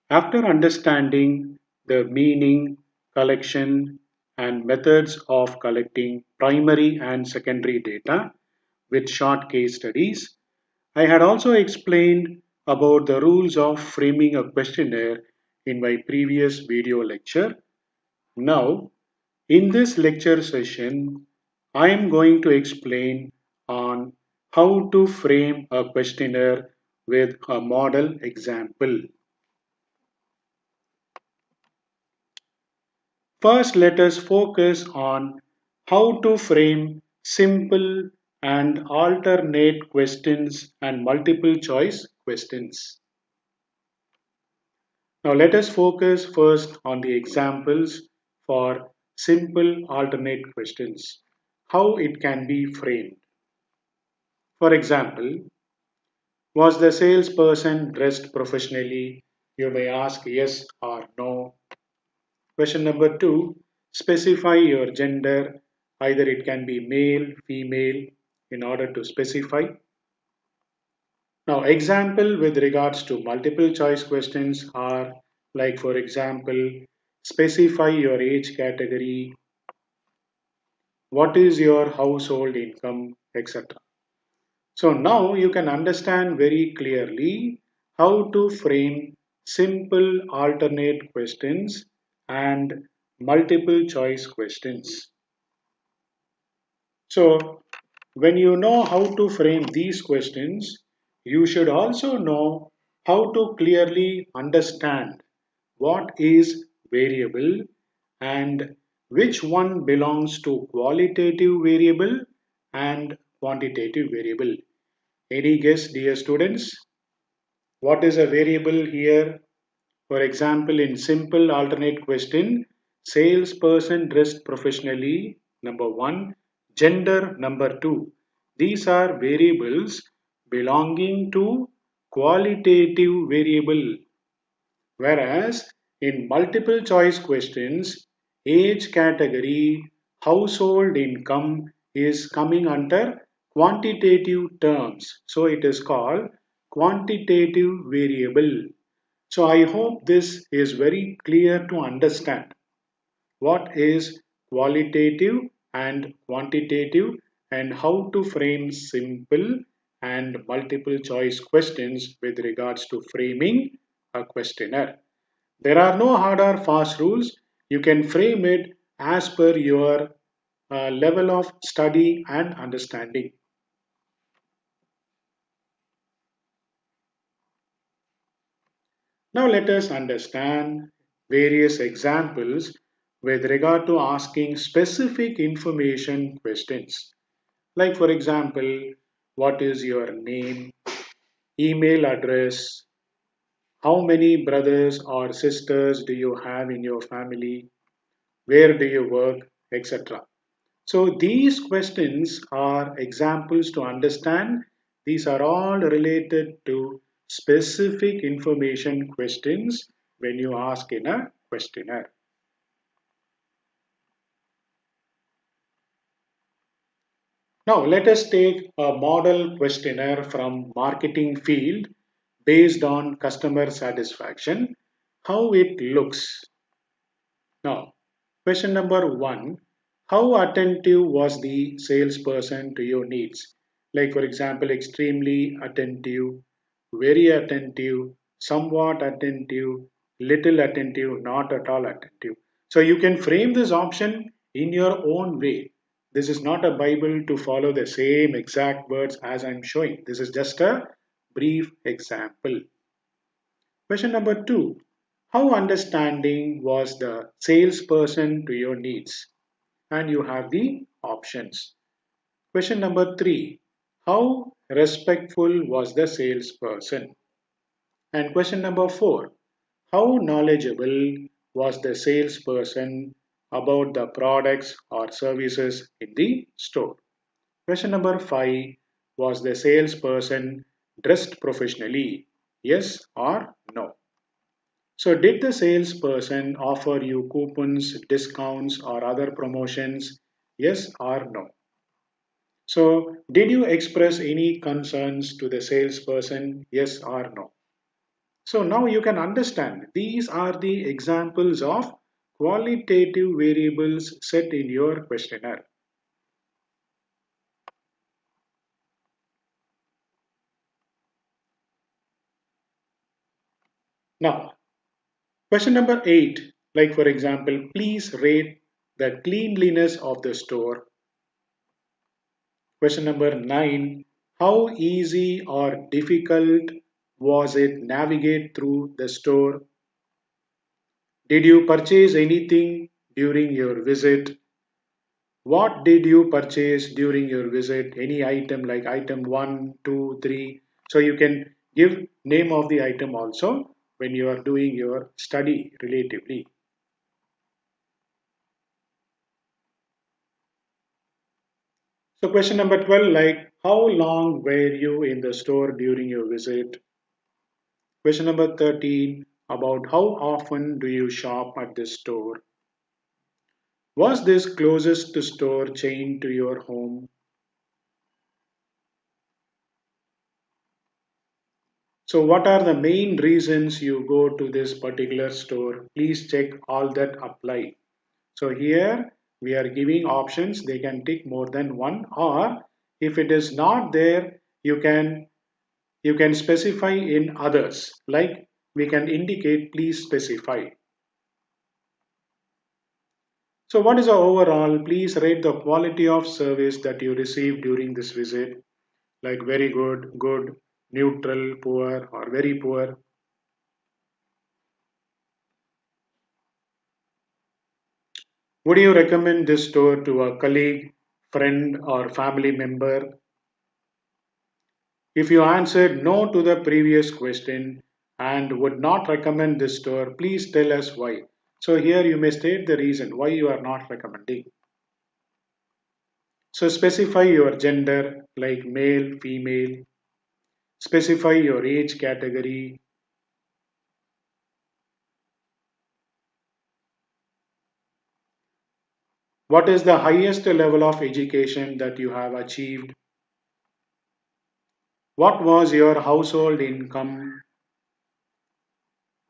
After understanding the meaning, collection, and methods of collecting primary and secondary data with short case studies, I had also explained about the rules of framing a questionnaire in my previous video lecture. Now, in this lecture session, I am going to explain on how to frame a questionnaire with a model example. First, let us focus on how to frame simple and alternate questions and multiple choice questions. Now, let us focus first on the examples for simple alternate questions, how it can be framed. For example, was the salesperson dressed professionally? You may ask yes or no. Question number two, specify your gender. Either it can be male, female, in order to specify. Now, example with regards to multiple choice questions are like, for example, specify your age category, what is your household income, etc. So now you can understand very clearly how to frame simple alternate questions and multiple choice questions. So when you know how to frame these questions, you should also know how to clearly understand what is variable and which one belongs to qualitative variable and quantitative variable. Any guess, dear students? What is a variable here? For example, in simple alternate question, salesperson dressed professionally, number one, gender, number two. These are variables belonging to qualitative variable. Whereas in multiple choice questions, age category, household income is coming under quantitative terms. So it is called quantitative variable. So I hope this is very clear to understand what is qualitative and quantitative and how to frame simple and multiple choice questions with regards to framing a questionnaire. There are no hard or fast rules. You can frame it as per your level of study and understanding. Now let us understand various examples with regard to asking specific information questions. Like for example, what is your name, email address, how many brothers or sisters do you have in your family, where do you work, etc. So these questions are examples to understand. These are all related to specific information questions when you ask in a questionnaire. Now let us take a model questionnaire from marketing field based on customer satisfaction, how it looks. Now, question number one, how attentive was the salesperson to your needs? Like, for example, extremely attentive, very attentive, somewhat attentive, little attentive, not at all attentive. So, you can frame this option in your own way. This is not a Bible to follow the same exact words as I'm showing. This is just a brief example. Question number two, how understanding was the salesperson to your needs? And you have the options. Question number three, how respectful was the salesperson? And question number four, how knowledgeable was the salesperson about the products or services in the store? Question number five, was the salesperson dressed professionally? Yes or no? So, did the salesperson offer you coupons, discounts, or other promotions? Yes or no? So, did you express any concerns to the salesperson? Yes or no? So now you can understand these are the examples of qualitative variables set in your questionnaire. Now, question number 8, like for example, please rate the cleanliness of the store. Question number 9, how easy or difficult was it navigate through the store? Did you purchase anything during your visit? What did you purchase during your visit? Any item like item one, 2, 3. So you can give name of the item also when you are doing your study relatively. So question number 12, like how long were you in the store during your visit? Question number 13, about how often do you shop at this store? Was this closest store chain to your home? So, what are the main reasons you go to this particular store? Please check all that apply. So, here we are giving options, they can tick more than one, or if it is not there, you can specify in others, like we can indicate please specify. So, what is the overall? Please rate the quality of service that you received during this visit, like very good, good, neutral, poor, or very poor. Would you recommend this store to a colleague, friend, or family member? If you answered no to the previous question and would not recommend this store, please tell us why. So, here you may state the reason why you are not recommending. So, specify your gender like male, female, specify your age category. What is the highest level of education that you have achieved? What was your household income?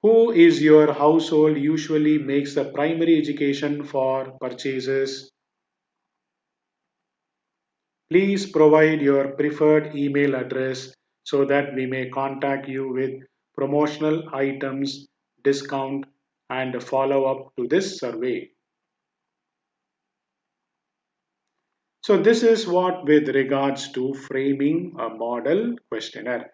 Who is your household usually makes the primary education for purchases? Please provide your preferred email address so that we may contact you with promotional items, discount, and follow up to this survey. So, this is what with regards to framing a model questionnaire.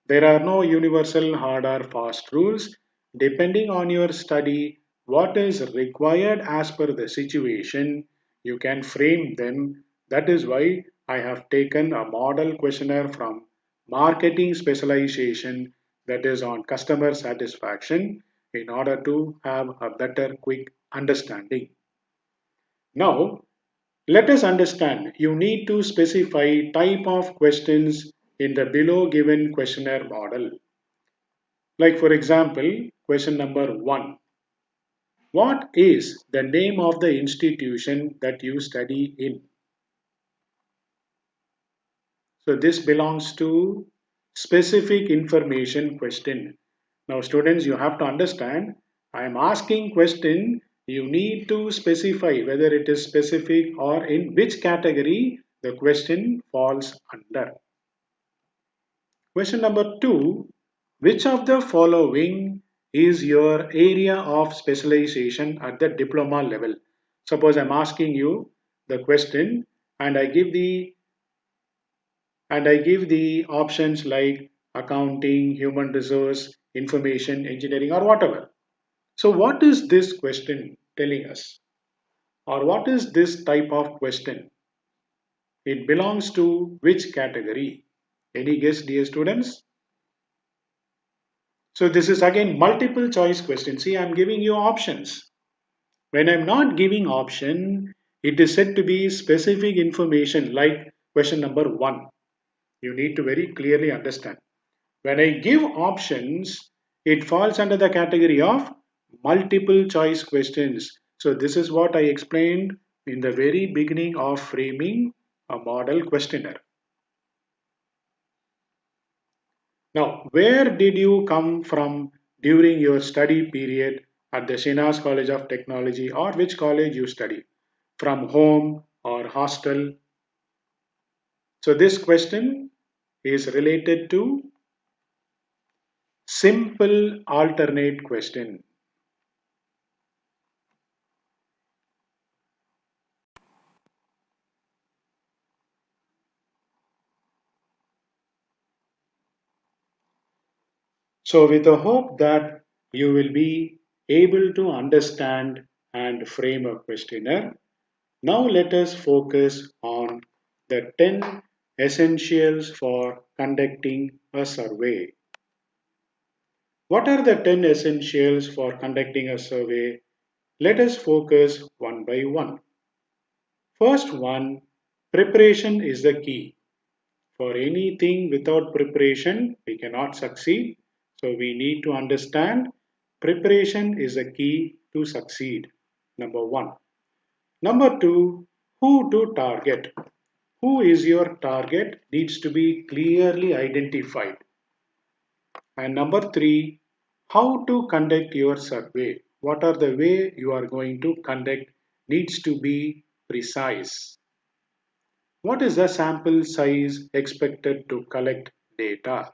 There are no universal hard or fast rules. Depending on your study, what is required as per the situation, you can frame them. That is why I have taken a model questionnaire from marketing specialization, that is on customer satisfaction, in order to have a better quick understanding. Now, let us understand. You need to specify type of questions in the below given questionnaire model. Like for example, question number 1. What is the name of the institution that you study in? So this belongs to specific information question. Now students, you have to understand, I am asking question, you need to specify whether it is specific or in which category the question falls under. Question number 2, which of the following is your area of specialization at the diploma level? Suppose I'm asking you the question and I give the options like accounting, human resource, information, engineering, or whatever. So, what is this question telling us? Or what is this type of question? It belongs to which category? Any guess, dear students? So, this is again multiple choice question. See, I'm giving you options. When I'm not giving option, it is said to be specific information like question number 1. You need to very clearly understand. When I give options, it falls under the category of multiple choice questions. So, this is what I explained in the very beginning of framing a model questionnaire. Now, where did you come from during your study period at the Shinas College of Technology, or which college you study? From home or hostel? So, this question is related to simple alternate question. So, with the hope that you will be able to understand and frame a questionnaire, now let us focus on the 10 essentials for conducting a survey. What are the 10 essentials for conducting a survey? Let us focus one by one. First one, preparation is the key. For anything without preparation, we cannot succeed. So we need to understand preparation is the key to succeed. Number one. Number two, who to target. Who is your target needs to be clearly identified. And number three, how to conduct your survey. What are the way you are going to conduct needs to be precise. What is the sample size expected to collect data?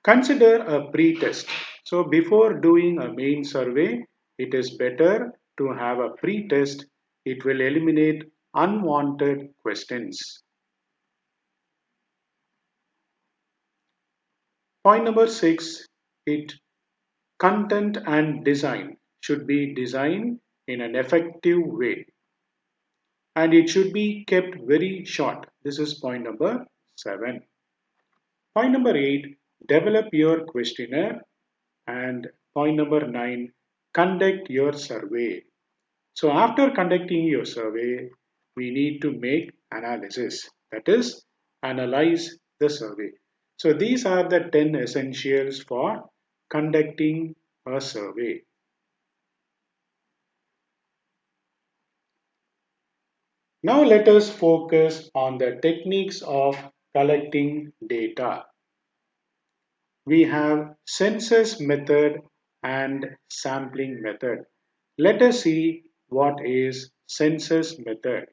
Consider a pre-test. So before doing a main survey, it is better to have a pre-test. It will eliminate unwanted questions. Point number six, it content and design should be designed in an effective way and it should be kept very short. This is point number seven. Point number eight, develop your questionnaire. And point number nine, conduct your survey. So after conducting your survey, we need to make analysis. That is, analyze the survey. So these are the 10 essentials for conducting a survey. Now let us focus on the techniques of collecting data. We have census method and sampling method. Let us see what is census method.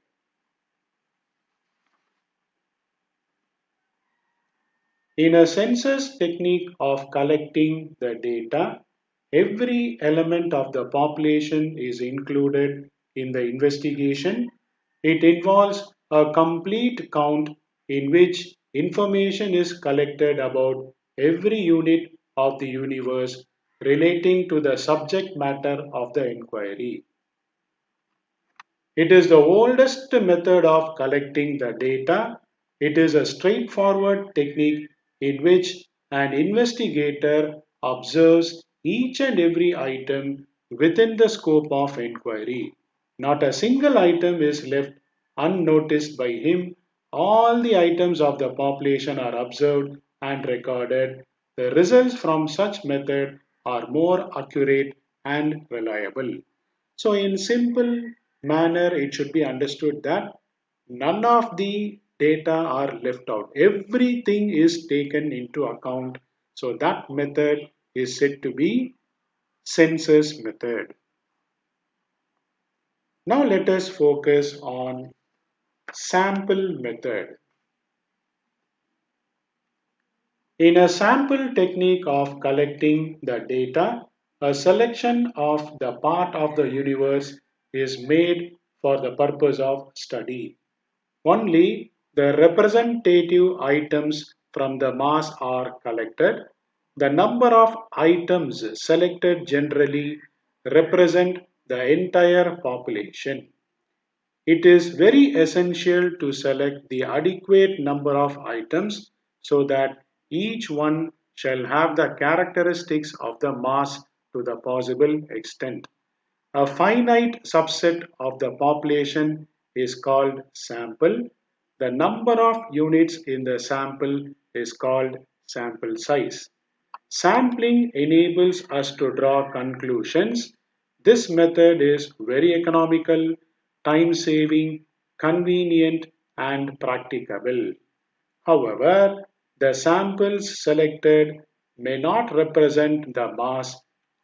In a census technique of collecting the data, every element of the population is included in the investigation. It involves a complete count in which information is collected about every unit of the universe relating to the subject matter of the inquiry. It is the oldest method of collecting the data. It is a straightforward technique in which an investigator observes each and every item within the scope of inquiry. Not a single item is left unnoticed by him. All the items of the population are observed and recorded. The results from such method are more accurate and reliable. So, in simple manner, it should be understood that none of the data are left out. Everything is taken into account. So, that method is said to be census method. Now, let us focus on sample method. In a sample technique of collecting the data, a selection of the part of the universe is made for the purpose of study. Only the representative items from the mass are collected. The number of items selected generally represent the entire population. It is very essential to select the adequate number of items so that each one shall have the characteristics of the mass to the possible extent. A finite subset of the population is called sample. The number of units in the sample is called sample size. Sampling enables us to draw conclusions. This method is very economical, time saving, convenient, and practicable. However, The samples selected may not represent the mass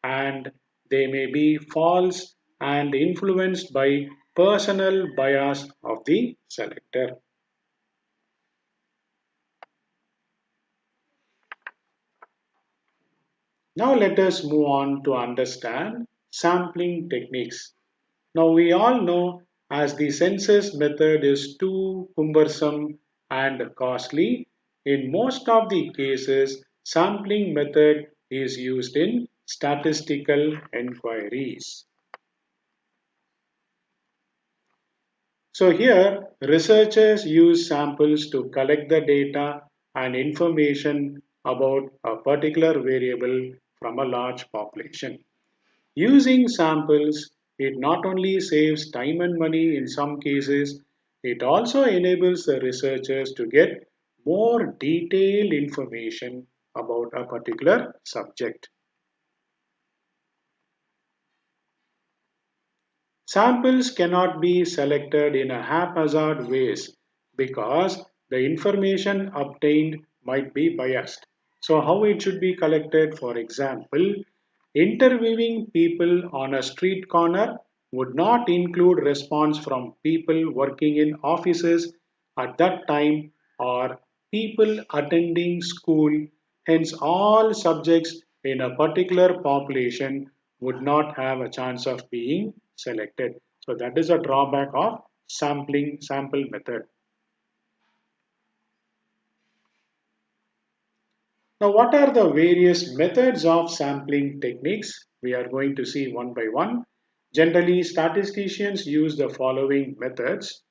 and they may be false and influenced by personal bias of the selector. Now let us move on to understand sampling techniques. Now we all know as the census method is too cumbersome and costly, in most of the cases sampling method is used in statistical inquiries. So here researchers use samples to collect the data and information about a particular variable from a large population. Using samples, it not only saves time and money in some cases, it also enables the researchers to get more detailed information about a particular subject. Samples cannot be selected in a haphazard ways because the information obtained might be biased. So, how it should be collected? For example, interviewing people on a street corner would not include response from people working in offices at that time or people attending school. Hence, all subjects in a particular population would not have a chance of being selected. So that is a drawback of sampling sample method. Now, what are the various methods of sampling techniques? We are going to see one by one. Generally, statisticians use the following methods.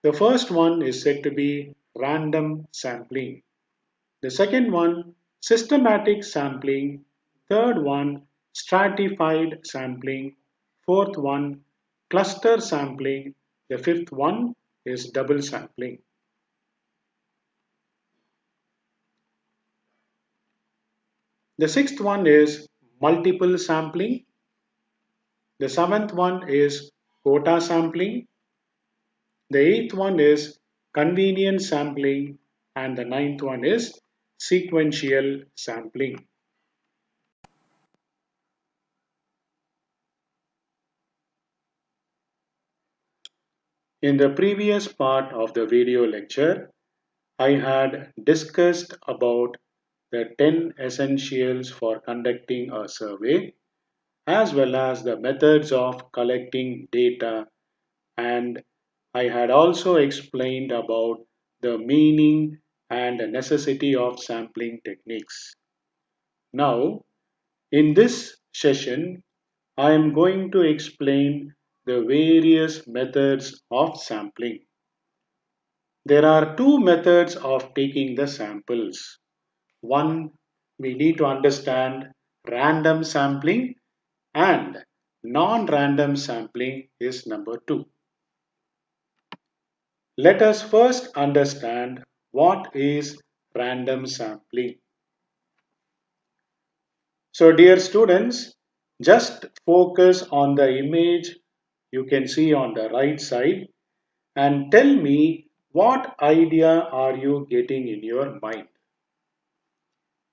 The first one is said to be random sampling. The second one, systematic sampling. Third one, stratified sampling. Fourth one, cluster sampling. The fifth one is double sampling. The sixth one is multiple sampling. The seventh one is quota sampling. The eighth one is convenience sampling. And the ninth one is sequential sampling. In the previous part of the video lecture, I had discussed about the 10 essentials for conducting a survey as well as the methods of collecting data, and I had also explained about the meaning and necessity of sampling techniques. Now, in this session, I am going to explain the various methods of sampling. There are two methods of taking the samples. One, we need to understand random sampling, and non-random sampling is number two. Let us first understand what is random sampling. So dear students, just focus on the image you can see on the right side and tell me what idea are you getting in your mind.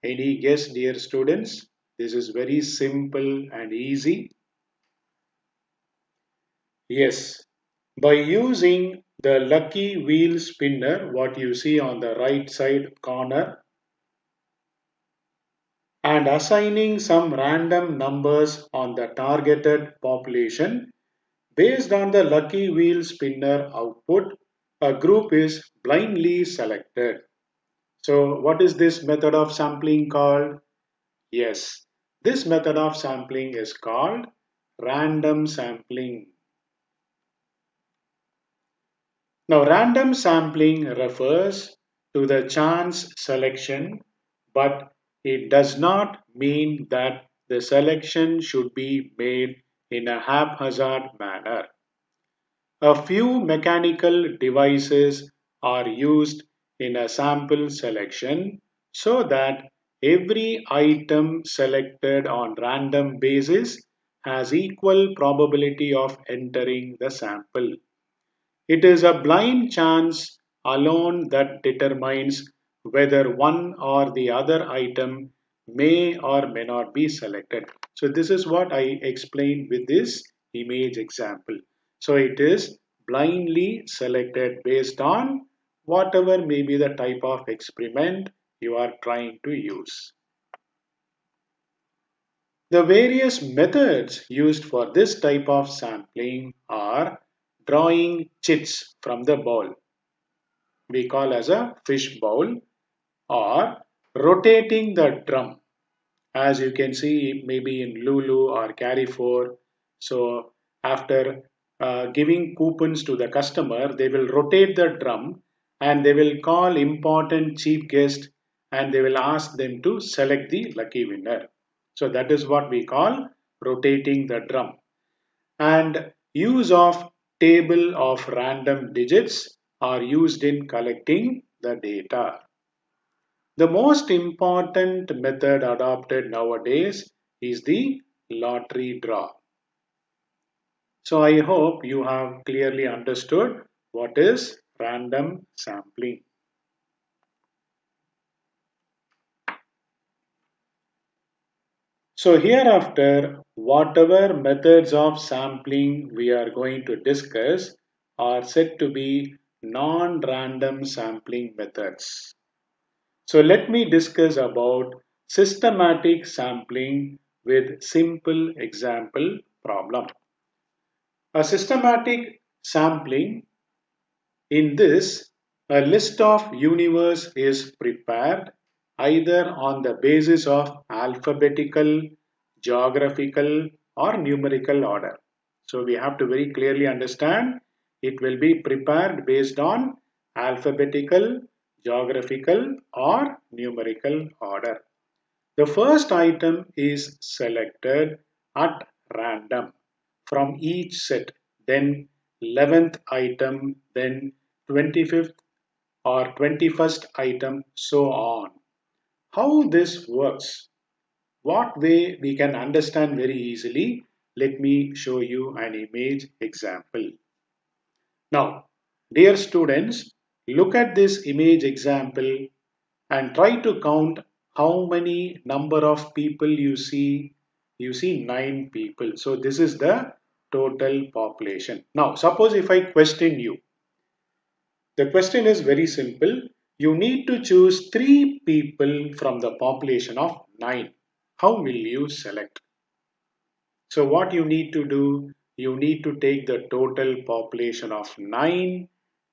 Any guess, dear students? This is very simple and easy. Yes, by using the lucky wheel spinner, what you see on the right side corner, and assigning some random numbers on the targeted population, based on the lucky wheel spinner output, a group is blindly selected. So, what is this method of sampling called? Yes, this method of sampling is called random sampling. Now, random sampling refers to the chance selection, but it does not mean that the selection should be made in a haphazard manner. A few mechanical devices are used in a sample selection so that every item selected on random basis has equal probability of entering the sample. It is a blind chance alone that determines whether one or the other item may or may not be selected. So this is what I explained with this image example. So it is blindly selected based on whatever may be the type of experiment you are trying to use. The various methods used for this type of sampling are drawing chits from the bowl, we call as a fish bowl, or rotating the drum, as you can see maybe in Lulu or Carrefour. So after giving coupons to the customer, they will rotate the drum and they will call important chief guest and they will ask them to select the lucky winner. So that is what we call rotating the drum. And use of table of random digits are used in collecting the data. The most important method adopted nowadays is the lottery draw. So I hope you have clearly understood what is random sampling. So hereafter, whatever methods of sampling we are going to discuss are said to be non-random sampling methods. So let me discuss about systematic sampling with simple example problem. A systematic sampling, in this, a list of universe is prepared either on the basis of alphabetical, geographical or numerical order. So we have to very clearly understand it will be prepared based on alphabetical, geographical or numerical order. The first item is selected at random from each set, then 11th item, then 25th or 21st item, so on. How this works, what way we can understand very easily, let me show you an image example. Now, dear students, look at this image example and try to count how many number of people you see. You see 9 people. So this is the total population. Now suppose if I question you, the question is very simple. You need to choose 3 people from the population of 9. How will you select? So what you need to do, you need to take the total population of 9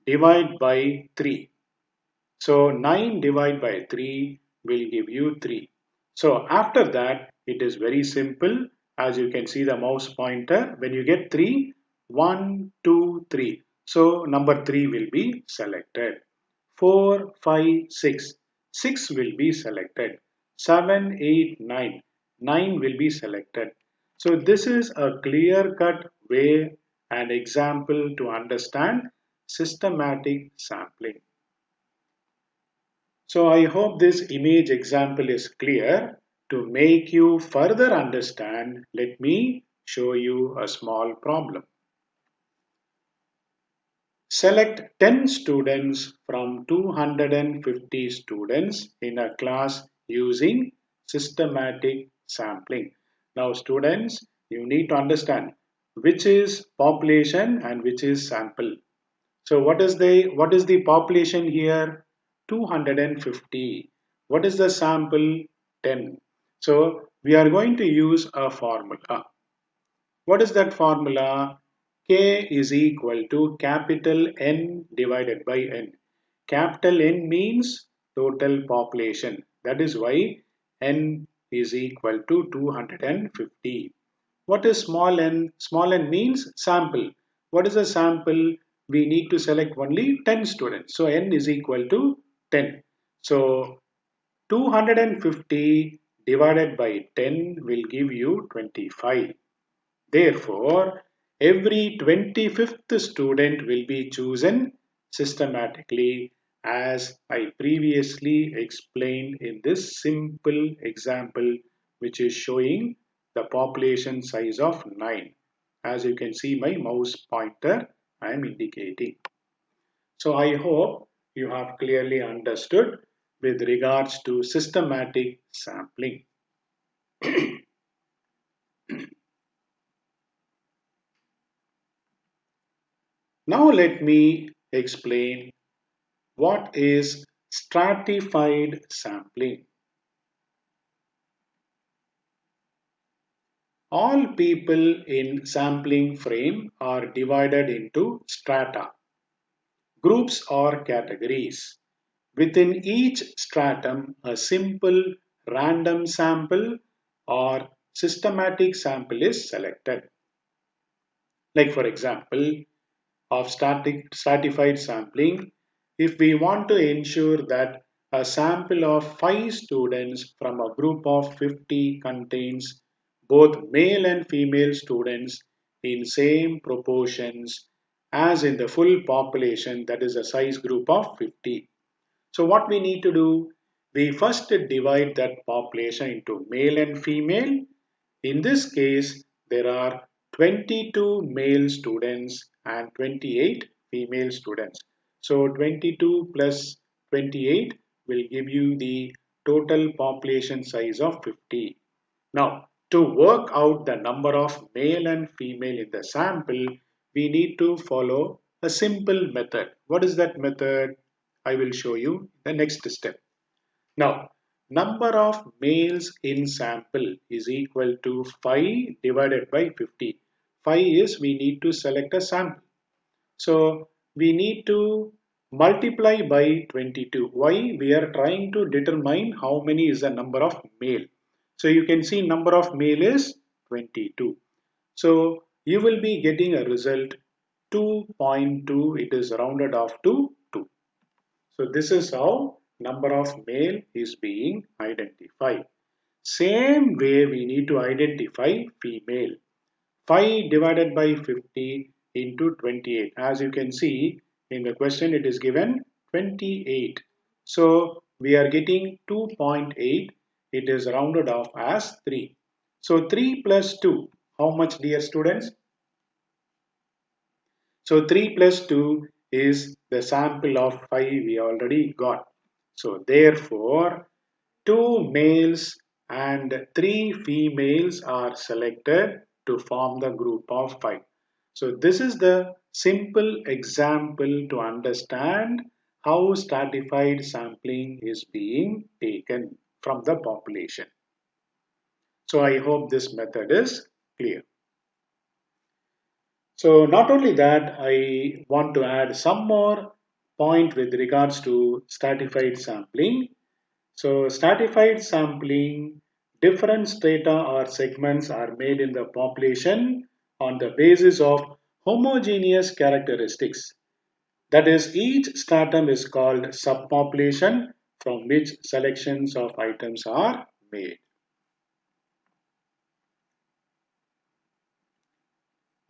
divide by 3. So 9 divided by 3 will give you 3. So after that, it is very simple. As you can see the mouse pointer, when you get 3, 1, 2, 3. So number 3 will be selected. 4, 5, 6. 6 will be selected. 7, 8, 9. 9 will be selected. So this is a clear-cut way and example to understand systematic sampling. So I hope this image example is clear. To make you further understand, let me show you a small problem. Select 10 students from 250 students in a class using systematic sampling. Now students, you need to understand which is population and which is sample. So what is the population here? 250. What is the sample? 10. So we are going to use a formula. What is that formula? K is equal to capital N divided by N. Capital N means total population. That is why N is equal to 250. What is small n? Small n means sample. What is a sample? We need to select only 10 students. So n is equal to 10. So 250 divided by 10 will give you 25. Therefore, every 25th student will be chosen systematically as I previously explained in this simple example which is showing the population size of 9. As you can see my mouse pointer I am indicating. So I hope you have clearly understood with regards to systematic sampling. Now let me explain what is stratified sampling. All people in sampling frame are divided into strata, groups or categories. Within each stratum, a simple random sample or systematic sample is selected. Like for example, of stratified sampling, if we want to ensure that a sample of 5 students from a group of 50 contains both male and female students in same proportions as in the full population, that is a size group of 50. So what we need to do, we first divide that population into male and female. In this case, there are 22 male students and 28 female students. So 22 plus 28 will give you the total population size of 50. Now, to work out the number of male and female in the sample, we need to follow a simple method. What is that method? I will show you the next step. Now, number of males in sample is equal to 5 divided by 50. 5 is we need to select a sample. So, we need to multiply by 22. Why? We are trying to determine how many is the number of male. So, you can see number of male is 22. So, you will be getting a result 2.2. It is rounded off to 2. So this is how number of male is being identified. Same way we need to identify female. 5 divided by 50 into 28. As you can see in the question it is given 28. So we are getting 2.8. It is rounded off as 3. So 3 plus 2. How much, dear students? So 3 plus 2 is the sample of 5 we already got. So therefore, 2 males and 3 females are selected to form the group of 5. So this is the simple example to understand how stratified sampling is being taken from the population. So I hope this method is clear. So not only that, I want to add some more point with regards to stratified sampling. So stratified sampling, different strata or segments are made in the population on the basis of homogeneous characteristics. That is, each stratum is called subpopulation from which selections of items are made.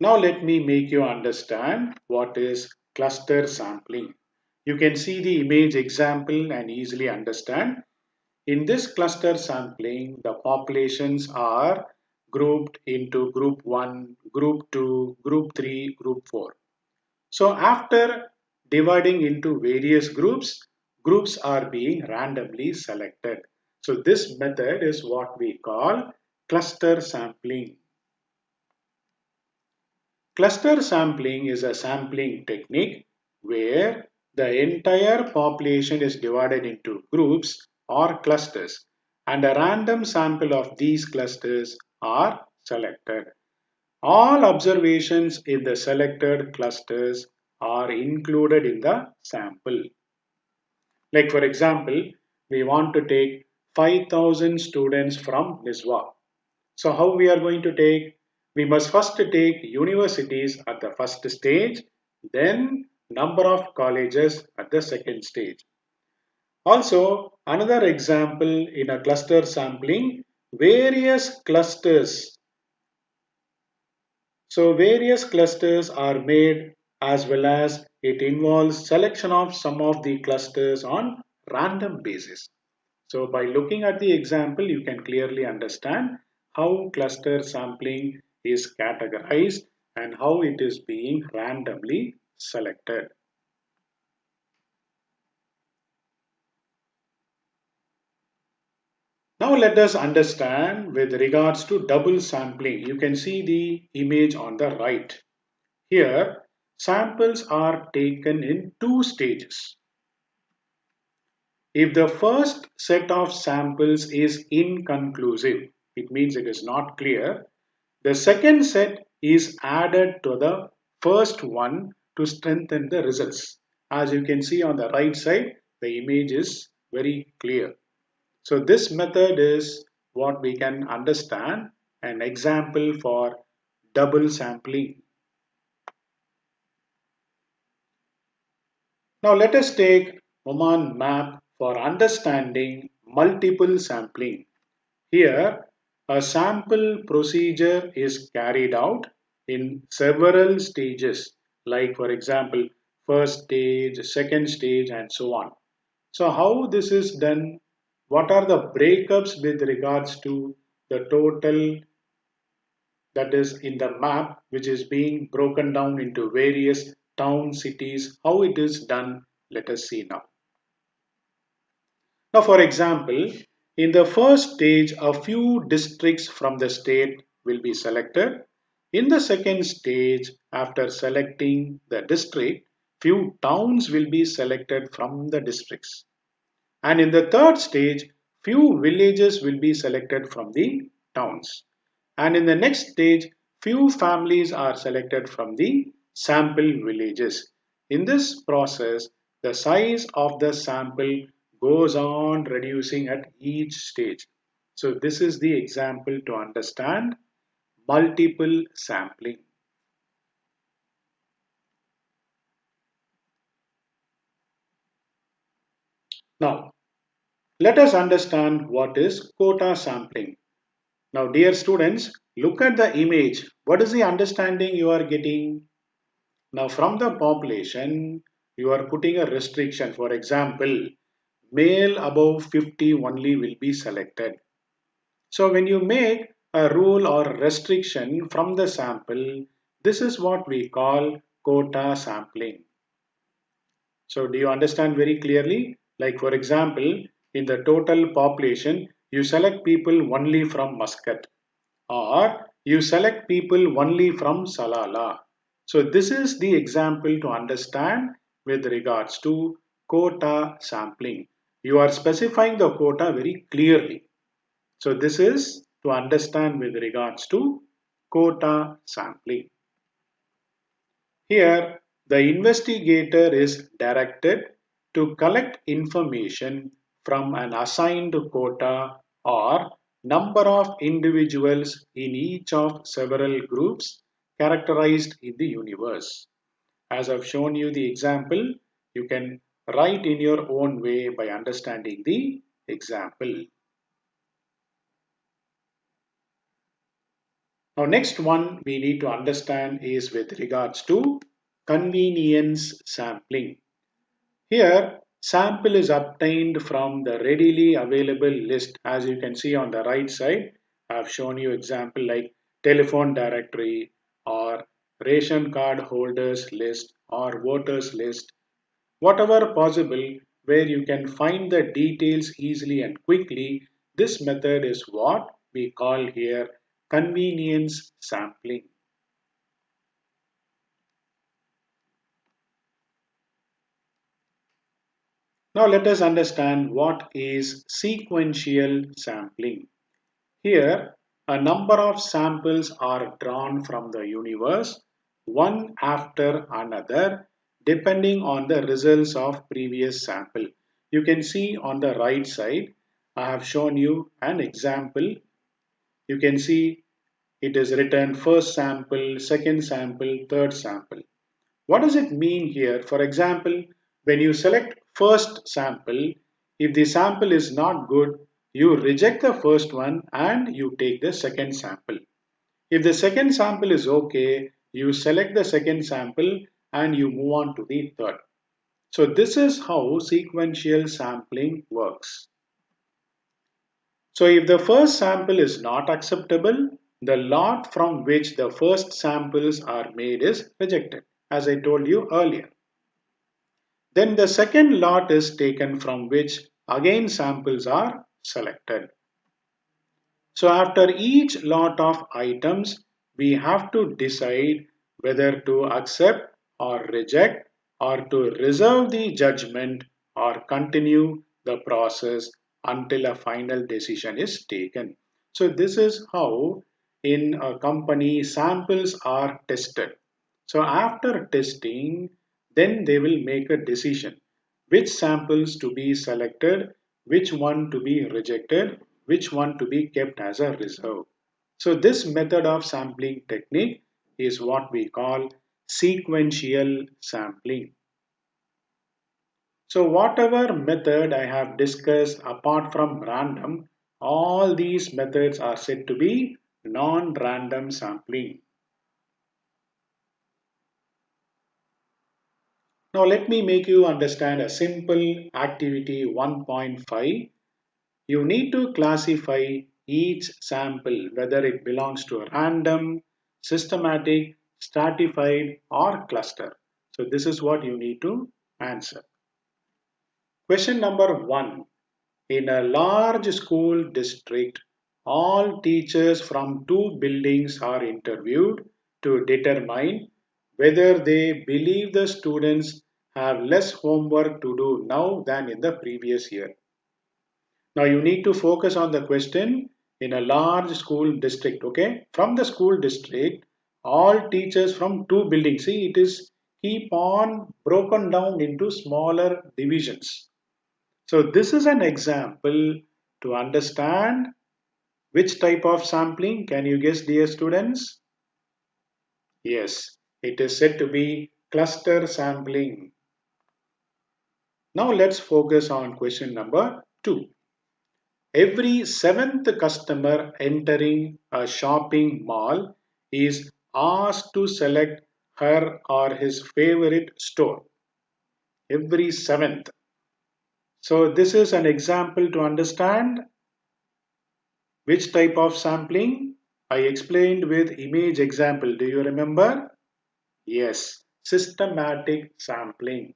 Now let me make you understand what is cluster sampling. You can see the image example and easily understand. In this cluster sampling, the populations are grouped into group 1, group 2, group 3, group 4. So after dividing into various groups, groups are being randomly selected. So this method is what we call cluster sampling. Cluster sampling is a sampling technique where the entire population is divided into groups or clusters and a random sample of these clusters are selected. All observations in the selected clusters are included in the sample. Like for example, we want to take 5,000 students from Niswa. So how we are going to take? We must first take universities at the first stage, then number of colleges at the second stage. Also, another example in a cluster sampling, various clusters. So various clusters are made as well as it involves selection of some of the clusters on random basis. So by looking at the example, you can clearly understand how cluster sampling is categorized and how it is being randomly selected. Now let us understand with regards to double sampling. You can see the image on the right. Here, samples are taken in two stages. If the first set of samples is inconclusive, it means it is not clear, the second set is added to the first one to strengthen the results. As you can see on the right side, the image is very clear. So this method is what we can understand an example for double sampling. Now let us take Oman map for understanding multiple sampling. Here, a sample procedure is carried out in several stages, like for example, first stage, second stage, and so on. So, how this is done? What are the breakups with regards to the total that is in the map, which is being broken down into various town cities? How it is done? Let us see now. Now, for example, in the first stage, a few districts from the state will be selected. In the second stage, after selecting the district, few towns will be selected from the districts. And in the third stage, few villages will be selected from the towns. And in the next stage, few families are selected from the sample villages. In this process, the size of the sample goes on reducing at each stage. So this is the example to understand multiple sampling. Now, let us understand what is quota sampling. Now, dear students, look at the image. What is the understanding you are getting? Now, from the population, you are putting a restriction. For example, male above 50 only will be selected. So, when you make a rule or restriction from the sample, this is what we call quota sampling. So, do you understand very clearly? Like, for example, in the total population, you select people only from Muscat, or you select people only from Salala. So this is the example to understand with regards to quota sampling. You are specifying the quota very clearly. So this is to understand with regards to quota sampling. Here, the investigator is directed to collect information from an assigned quota or number of individuals in each of several groups characterized in the universe. As I've shown you the example, you can write in your own way by understanding the example. Now, next one we need to understand is with regards to convenience sampling. Here, sample is obtained from the readily available list. As you can see on the right side, I have shown you example like telephone directory or ration card holders list or voters list, whatever possible where you can find the details easily and quickly. This method is what we call here convenience sampling. Now let us understand what is sequential sampling. Here, a number of samples are drawn from the universe, one after another, depending on the results of previous sample. You can see on the right side, I have shown you an example. You can see it is written first sample, second sample, third sample. What does it mean here? For example, when you select first sample, if the sample is not good, you reject the first one and you take the second sample. If the second sample is okay, you select the second sample and you move on to the third. So this is how sequential sampling works. So if the first sample is not acceptable, the lot from which the first samples are made is rejected, as I told you earlier. Then the second lot is taken from which again samples are selected. So after each lot of items, we have to decide whether to accept or reject or to reserve the judgment or continue the process until a final decision is taken. So this is how in a company samples are tested. So after testing, then they will make a decision which samples to be selected, which one to be rejected, which one to be kept as a reserve. So this method of sampling technique is what we call sequential sampling. So whatever method I have discussed apart from random, all these methods are said to be non-random sampling. Now let me make you understand a simple activity 1.5. You need to classify each sample whether it belongs to a random, systematic, stratified or cluster. So this is what you need to answer. Question number 1. In a large school district, all teachers from two buildings are interviewed to determine whether they believe the students have less homework to do now than in the previous year. Now you need to focus on the question in a large school district, okay? From the school district, all teachers from two buildings, see it is keep on broken down into smaller divisions. So this is an example to understand which type of sampling. Can you guess, dear students? Yes, it is said to be cluster sampling. Now let's focus on question number 2. Every seventh customer entering a shopping mall is asked to select her or his favorite store. Every seventh. So this is an example to understand which type of sampling. I explained with image example. Do you remember? Yes, systematic sampling.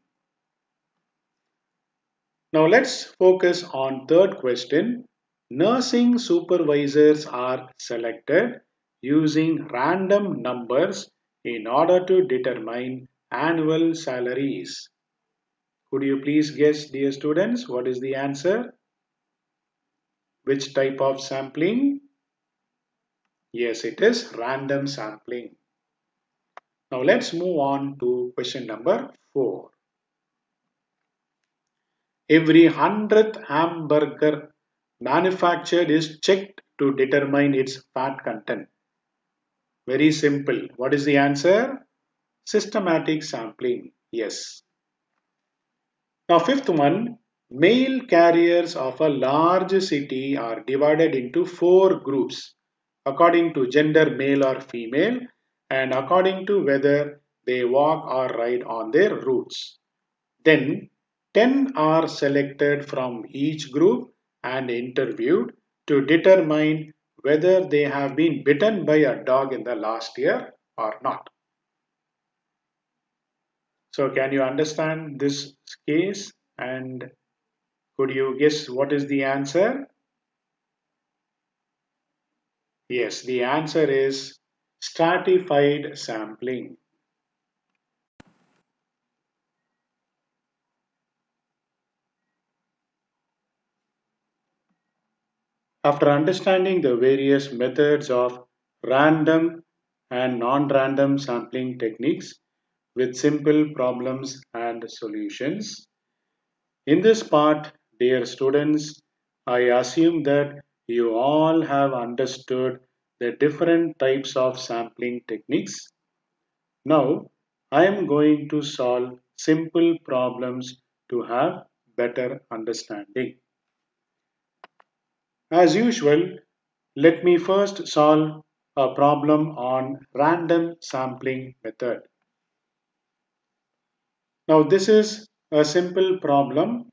Now let's focus on third question. Nursing supervisors are selected using random numbers in order to determine annual salaries. Could you please guess, dear students, what is the answer? Which type of sampling? Yes, it is random sampling. Now let's move on to question number 4. Every 100th hamburger manufactured is checked to determine its fat content. Very simple. What is the answer? Systematic sampling. Yes. Now, fifth one, mail carriers of a large city are divided into four groups according to gender, male or female, and according to whether they walk or ride on their routes. Then 10 are selected from each group and interviewed to determine whether they have been bitten by a dog in the last year or not. So, can you understand this case and could you guess what is the answer? Yes, the answer is stratified sampling. After understanding the various methods of random and non-random sampling techniques with simple problems and solutions, in this part, dear students, I assume that you all have understood the different types of sampling techniques. Now, I am going to solve simple problems to have better understanding. As usual, let me first solve a problem on random sampling method. Now this is a simple problem.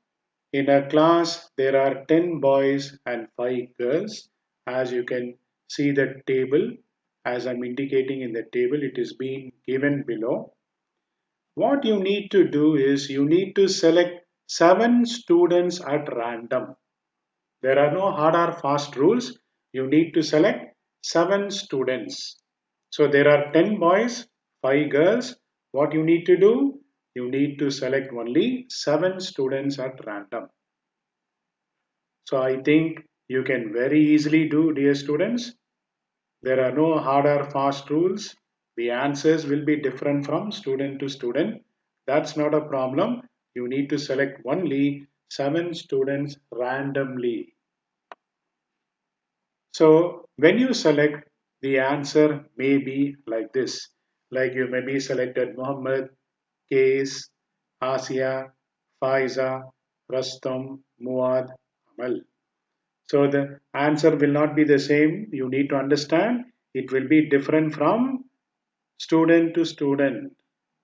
In a class there are 10 boys and 5 girls. As you can see the table, as I'm indicating in the table, it is being given below. What you need to do is you need to select 7 students at random. There are no hard or fast rules. You need to select 7 students. So there are 10 boys, 5 girls. What you need to do? You need to select only 7 students at random. So I think you can very easily do, dear students. There are no hard or fast rules. The answers will be different from student to student. That's not a problem. You need to select only 7 students randomly. So when you select, the answer may be like this. Like you may be selected Muhammad, Case, Asia, Faiza, Rastam, Muad, Amal. So the answer will not be the same. You need to understand it will be different from student to student.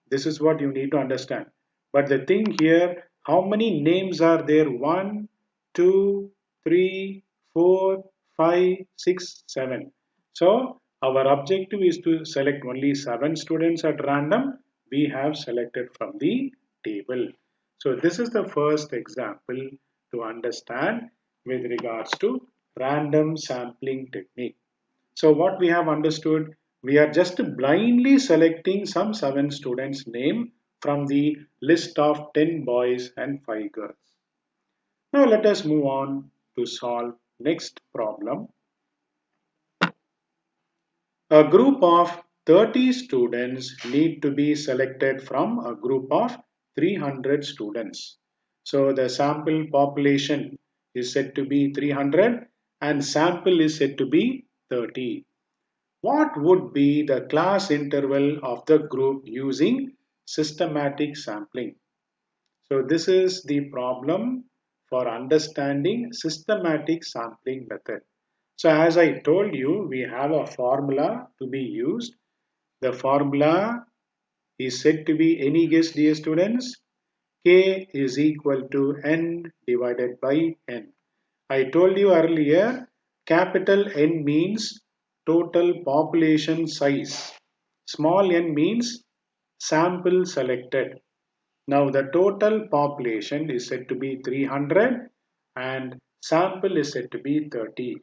This is what you need to understand. But the thing here, how many names are there? One, two, three, four, five, six, seven. So our objective is to select only 7 students at random. We have selected from the table. So this is the first example to understand with regards to random sampling technique. So what we have understood, we are just blindly selecting some 7 students' name from the list of 10 boys and 5 girls. Now let us move on to solve next problem. A group of 30 students need to be selected from a group of 300 students. So the sample population is said to be 300 and sample is said to be 30. What would be the class interval of the group using systematic sampling? So this is the problem for understanding systematic sampling method. So as I told you, we have a formula to be used. The formula is said to be any guess, dear students? K is equal to N divided by N. I told you earlier, capital N means total population size. Small n means sample selected. Now the total population is said to be 300 and sample is said to be 30.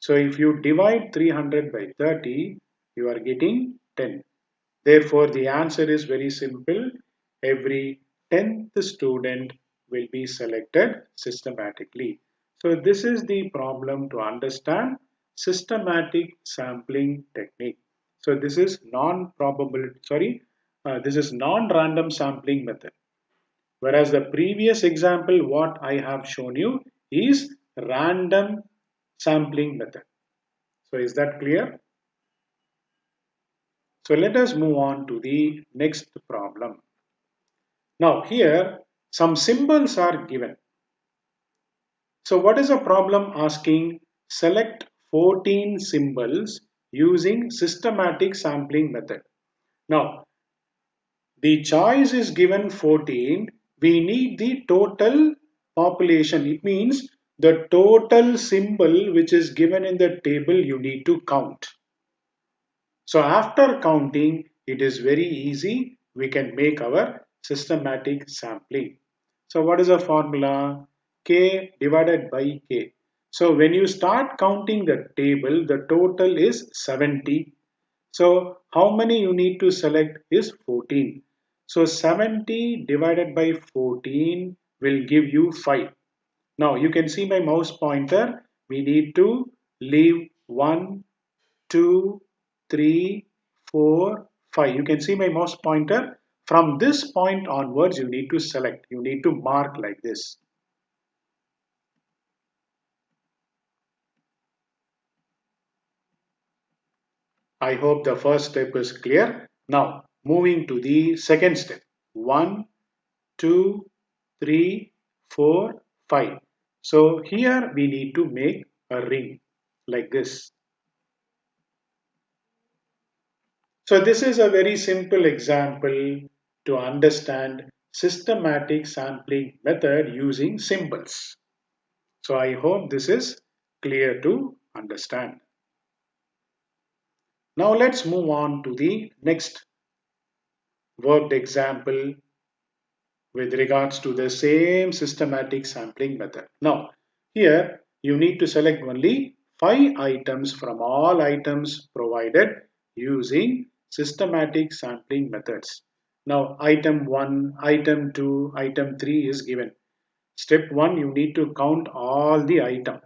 So if you divide 300 by 30, you are getting 10. Therefore, the answer is very simple. Every 10th student will be selected systematically. So this is the problem to understand systematic sampling technique. So this is this is non-random sampling method. Whereas the previous example, what I have shown you is random sampling method. So is that clear? So let us move on to the next problem. Now here some symbols are given. So what is the problem asking? Select 14 symbols using systematic sampling method. Now the choice is given 14. We need the total population. It means the total symbol which is given in the table you need to count. So after counting, it is very easy. We can make our systematic sampling. So what is the formula? K divided by K. So when you start counting the table, the total is 70. So how many you need to select is 14. So 70 divided by 14 will give you 5. Now you can see my mouse pointer. We need to leave 1, 2, 3, 4, 5. You can see my mouse pointer. From this point onwards, you need to select. You need to mark like this. I hope the first step is clear. Now, moving to the second step. 1, 2, 3, 4, 5. So here we need to make a ring like this. So this is a very simple example to understand systematic sampling method using symbols. So I hope this is clear to understand. Now let's move on to the next worked example with regards to the same systematic sampling method. Now here you need to select only 5 items from all items provided using systematic sampling methods. Now, item 1, item 2, item 3 is given. Step 1, you need to count all the item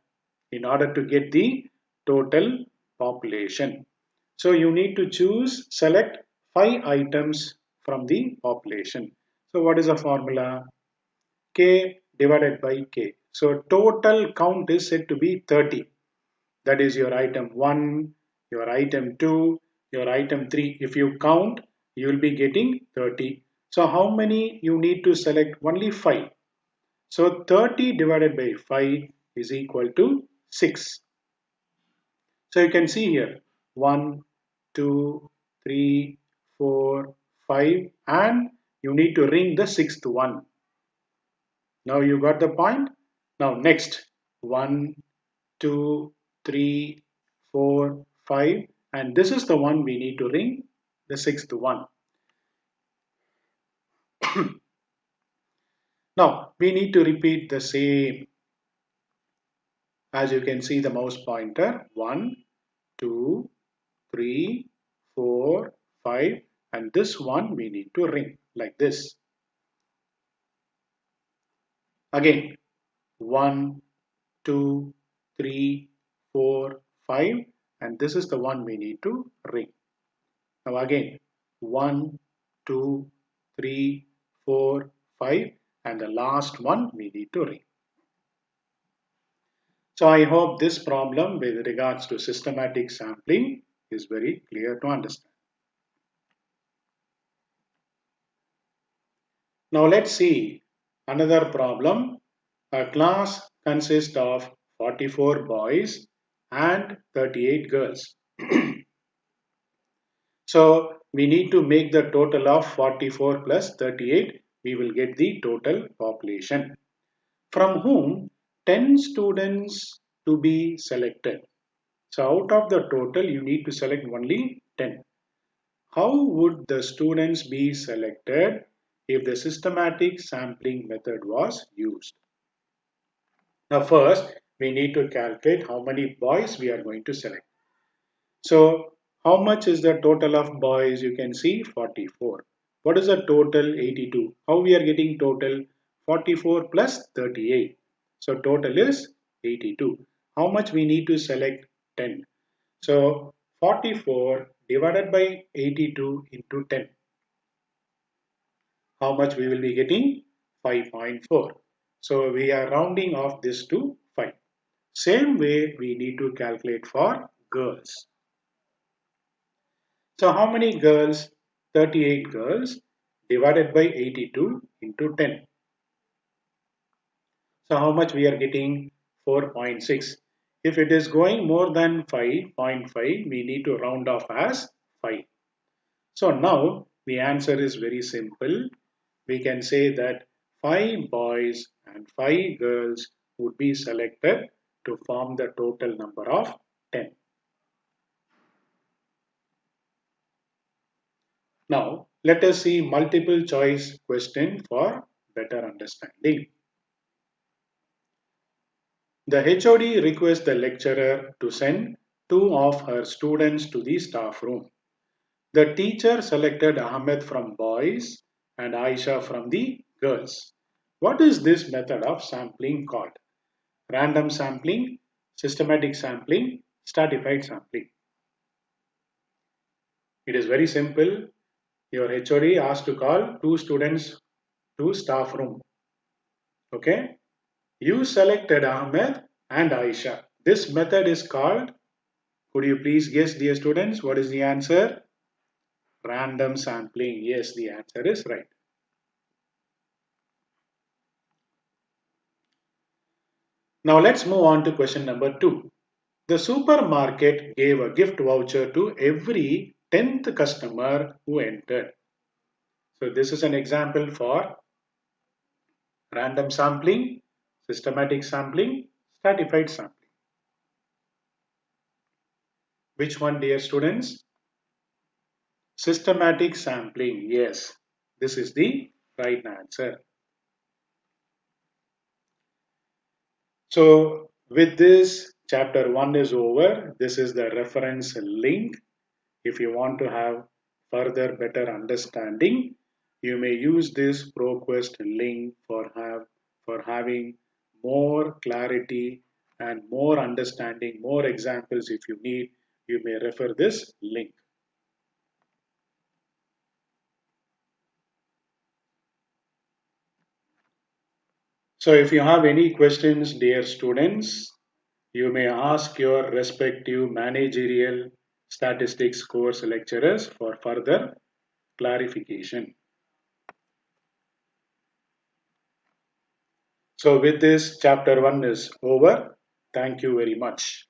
in order to get the total population. So you need to select 5 items from the population. So what is the formula? K divided by K. So total count is said to be 30. That is your item 1, your item 2, your item 3. If you count, you will be getting 30. So how many you need to select? Only 5. So 30 divided by 5 is equal to 6. So you can see here 1, 2, 3, 4, 5, and you need to ring the sixth one. Now you got the point. Now next 1, 2, 3, 4, 5, and this is the one we need to ring the sixth one. Now we need to repeat the same. As you can see the mouse pointer 1, 2, 3, 4, 5, and this one we need to ring like this. Again 1, 2, 3, 4, 5, and this is the one we need to ring. Now again 1, 2, 3, 4, 5, and the last one we need to ring. So I hope this problem with regards to systematic sampling is very clear to understand. Now let's see another problem. A class consists of 44 boys and 38 girls. So we need to make the total of 44 plus 38. We will get the total population. From whom 10 students to be selected. So out of the total, you need to select only 10. How would the students be selected if the systematic sampling method was used? Now first, we need to calculate how many boys we are going to select. So how much is the total of boys? You can see 44. What is the total? 82. How we are getting total? 44 plus 38. So total is 82. How much we need to select? 10. So 44 divided by 82 into 10. How much we will be getting? 5.4. So we are rounding off this to 5. Same way we need to calculate for girls. So how many girls? 38 girls divided by 82 into 10. So how much we are getting? 4.6. If it is going more than 5.5, we need to round off as 5. So now the answer is very simple. We can say that 5 boys and 5 girls would be selected to form the total number of 10. Now let us see multiple choice question for better understanding. The HOD requests the lecturer to send 2 of her students to the staff room. The teacher selected Ahmed from boys and Aisha from the girls. What is this method of sampling called? Random sampling, systematic sampling, stratified sampling. It is very simple. Your HOD asked to call 2 students to staff room. Okay. You selected Ahmed and Aisha. This method is called, could you please guess, dear students, what is the answer? Random sampling. Yes, the answer is right. Now let's move on to question number 2. The supermarket gave a gift voucher to every 10th customer who entered. So this is an example for random sampling, systematic sampling, stratified sampling. Which one, dear students? Systematic sampling. Yes, this is the right answer. So with this chapter 1 is over. This is the reference link. If you want to have further better understanding, you may use this ProQuest link for having more clarity and more understanding, more examples. If you need, you may refer this link. So if you have any questions, dear students, you may ask your respective managerial statistics course lecturers for further clarification. So with this, chapter 1 is over. Thank you very much.